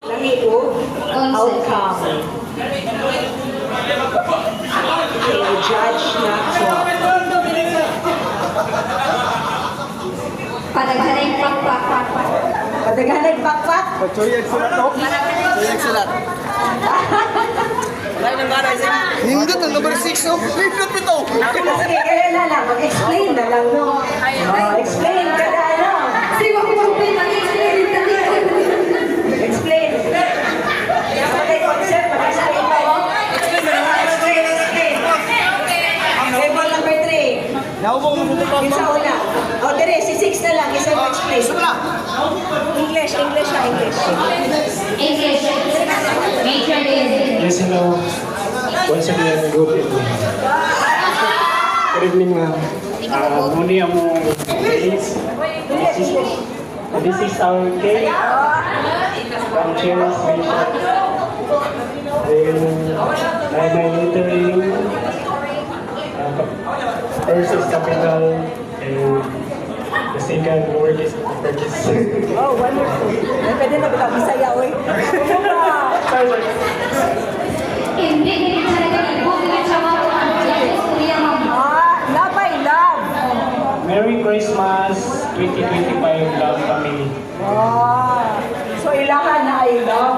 Lahigo, outcome. Judge not to. Padaghanay pakpak. Padaghanay pakpak. Pagtuyag sila to. Pagtuyag sila. Wala nang gana isa. Nindot ang number 6 no? Nindot ito. Sige, kaya na lang. Mag-explain na lang, no? Explain ka na, no? Sige, ako mag-explain. Explain. Okay, concept. Mag-explain pa, no? Explain. Table number 3. Naubong mo sa top. Isa una. O, dire, si 6 na lang. Isa mo explain. English na, English. English. Major is. Yes, hello. Once again, good evening. Good evening, ma'am. Muli ang case. This is our cake from Cheers Bishop. Then, I have my lettering. First is capital, and the second word is purchase. Oh, wonderful. Ay, pwede na ba? Bisaya, oy. Sorry. Hindi talaga ibong yung sama ko ang Kuya Ma'am. Love, I love. Merry Christmas 2025 Love Family. So, ilahan na I love.